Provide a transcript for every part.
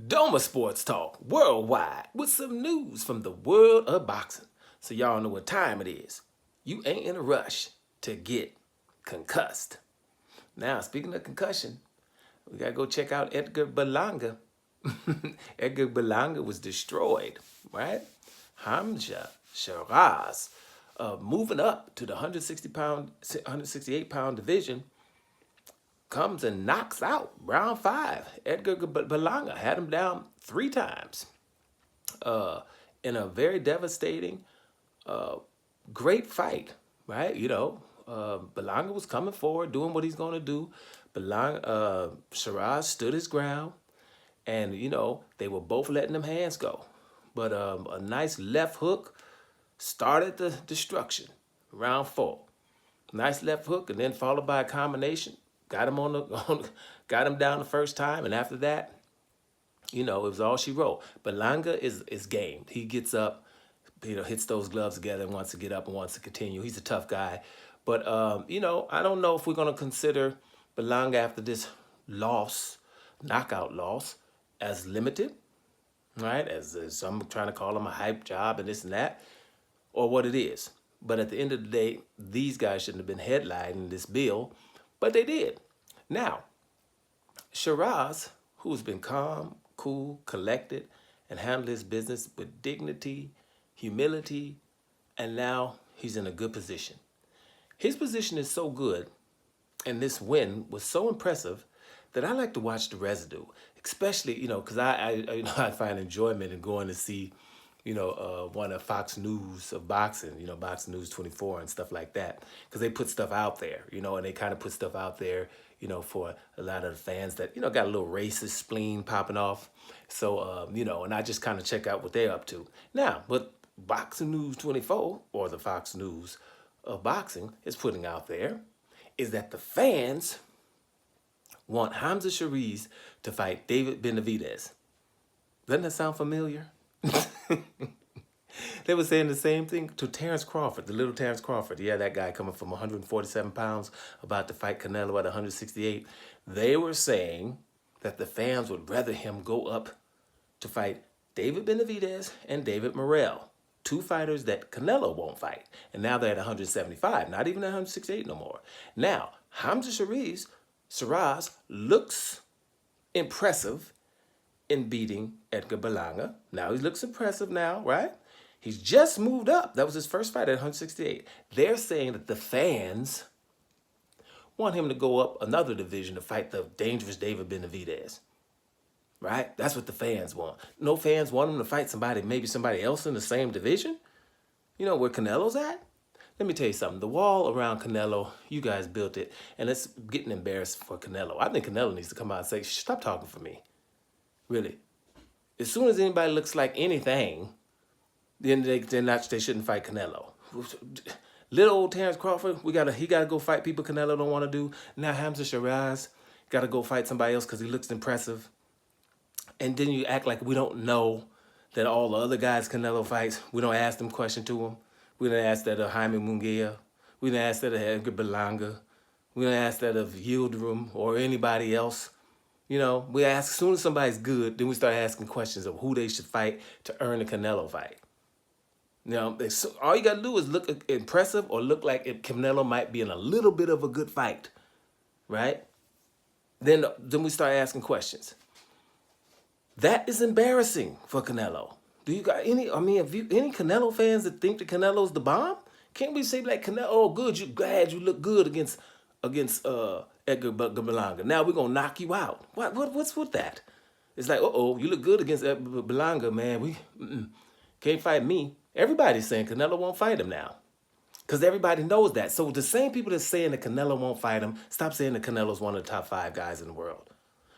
Doma Sports Talk worldwide with some news from the world of boxing. So y'all know what time it is. You ain't in a rush to get concussed. Now, speaking of concussion, we gotta go check out Edgar Berlanga. Edgar Berlanga was destroyed, right? Hamzah Sheeraz, moving up to the 168 pound division, comes and knocks out round 5. Edgar Berlanga had him down 3 times in a very devastating, great fight, right? Berlanga was coming forward, doing what he's going to do. Sheeraz stood his ground, and, they were both letting them hands go. But a nice left hook started the destruction, round 4. Nice left hook, and then followed by a combination. Got him got him down the first time, and after that, it was all she wrote. Berlanga is game. He gets up, hits those gloves together and wants to get up and wants to continue. He's a tough guy, but I don't know if we're gonna consider Berlanga after this knockout loss, as limited, right? As some trying to call him a hype job and this and that, or what it is. But at the end of the day, these guys shouldn't have been headlining this bill, but they did. Now, Sheeraz, who's been calm, cool, collected, and handled his business with dignity, humility, and now he's in a good position. His position is so good, and this win was so impressive, that I like to watch the residue, especially, because I find enjoyment in going to see, one of Fox News of boxing, Box News 24 and stuff like that, because they put stuff out there, and they kind of put stuff out there, for a lot of the fans that, got a little racist spleen popping off. So, and I just kind of check out what they're up to. Now, what Boxing News 24, or the Fox News of boxing, is putting out there is that the fans want Hamzah Sheeraz to fight David Benavidez. Doesn't that sound familiar? They were saying the same thing to Terrence Crawford, the little Terrence Crawford. Yeah, that guy coming from 147 pounds, about to fight Canelo at 168. They were saying that the fans would rather him go up to fight David Benavidez and David Morrell, 2 fighters that Canelo won't fight. And now they're at 175, not even at 168 no more. Now, Hamzah Sheeraz looks impressive in beating Edgar Berlanga. Now he looks impressive now, right? He's just moved up. That was his first fight at 168. They're saying that the fans want him to go up another division to fight the dangerous David Benavidez, right? That's what the fans want. No fans want him to fight maybe somebody else in the same division? Where Canelo's at? Let me tell you something. The wall around Canelo, you guys built it, and it's getting embarrassed for Canelo. I think Canelo needs to come out and say, stop talking for me. Really. As soon as anybody looks like anything, then they shouldn't fight Canelo. Little old Terrence Crawford, he gotta go fight people Canelo don't want to do. Now Hamzah Sheeraz gotta go fight somebody else because he looks impressive. And then you act like we don't know that all the other guys Canelo fights, we don't ask them question to him. We didn't ask that of Jaime Munguia. We didn't ask that of Edgar Berlanga. We didn't ask that of Yildirim or anybody else. We ask as soon as somebody's good, then we start asking questions of who they should fight to earn a Canelo fight. All you got to do is look impressive or look like Canelo might be in a little bit of a good fight, right? Then we start asking questions. That is embarrassing for Canelo. Do you got any Canelo fans that think that Canelo's the bomb? Can't we say like Canelo, oh good, you glad you look good against Edgar Berlanga. Now we're gonna knock you out. What's with that? It's like, you look good against Edgar Berlanga, man. We can't fight me. Everybody's saying Canelo won't fight him now, because everybody knows that. So the same people that's saying that Canelo won't fight him, stop saying that Canelo's one of the top 5 guys in the world.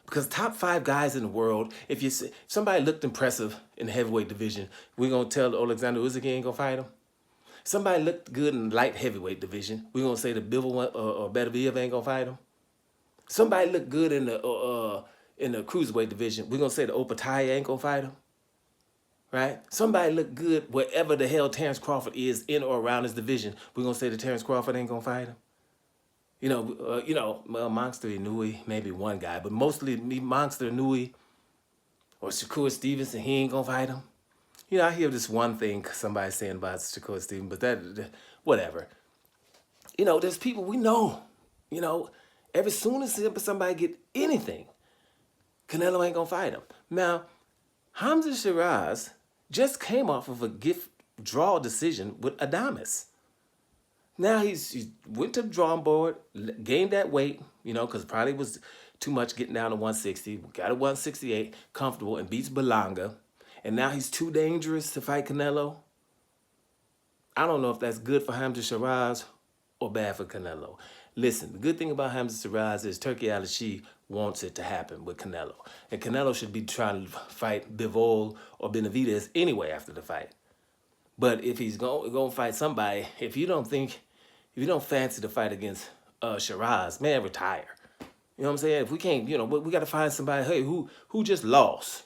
Because top 5 guys in the world, if somebody looked impressive in the heavyweight division, we're gonna tell Alexander Usyk ain't gonna fight him. Somebody looked good in the light heavyweight division, we're gonna say the Bivol or Beterbiev ain't gonna fight him. Somebody looked good in the cruiserweight division, we're gonna say the Opetaia ain't gonna fight him. Right? Somebody looked good wherever the hell Terrence Crawford is in or around his division, we're gonna say that Terrence Crawford ain't gonna fight him. Monster Inouye, maybe one guy, but mostly Monster Inouye, Or Shakur Stevenson, he ain't gonna fight him. You know, I hear this one thing somebody saying about Shakur Stevenson, but whatever. You know, there's people we know. You know, every soon as somebody get anything, Canelo ain't gonna fight him. Now, Hamzah Sheeraz just came off of a gift draw decision with Adames. Now he went to the drawing board, gained that weight, you know, because probably was too much getting down to 160. Got to 168, comfortable, and beats Berlanga. And now he's too dangerous to fight Canelo. I don't know if that's good for Hamzah Sheeraz or bad for Canelo. Listen, the good thing about Hamzah Sheeraz is Turki Al-Ashi wants it to happen with Canelo. And Canelo should be trying to fight Bivol or Benavidez anyway after the fight. But if he's going to fight somebody, if you don't fancy the fight against Sheeraz, man, retire. You know what I'm saying? If we can't, you know, we got to find somebody, hey, who just lost.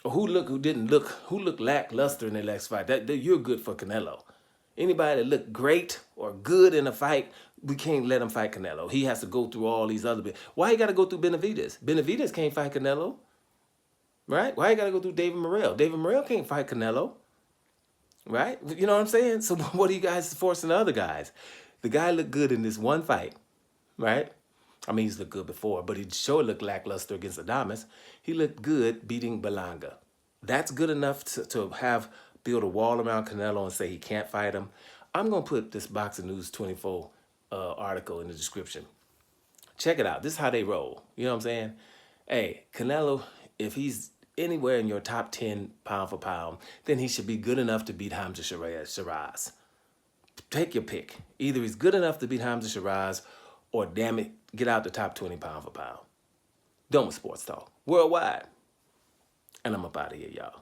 Or who looked lackluster in their last fight. That you're good for Canelo. Anybody that looked great or good in a fight, we can't let him fight Canelo. He has to go through all these other bits. Why he got to go through Benavidez? Benavidez can't fight Canelo. Right? Why he got to go through David Morrell? David Morrell can't fight Canelo. Right? You know what I'm saying? So what are you guys forcing the other guys? The guy looked good in this one fight. Right? I mean, he's looked good before, but he sure looked lackluster against Adames. He looked good beating Berlanga. That's good enough to build a wall around Canelo and say he can't fight him. I'm going to put this Boxing News 24 article in the description. Check it out. This is how they roll. You know what I'm saying? Hey, Canelo, if he's anywhere in your top 10 pound for pound, then he should be good enough to beat Hamzah Sheeraz. Take your pick. Either he's good enough to beat Hamzah Sheeraz or, damn it, get out the top 20 pound for pound. Dome Sports Talk. Worldwide. And I'm up out of here, y'all.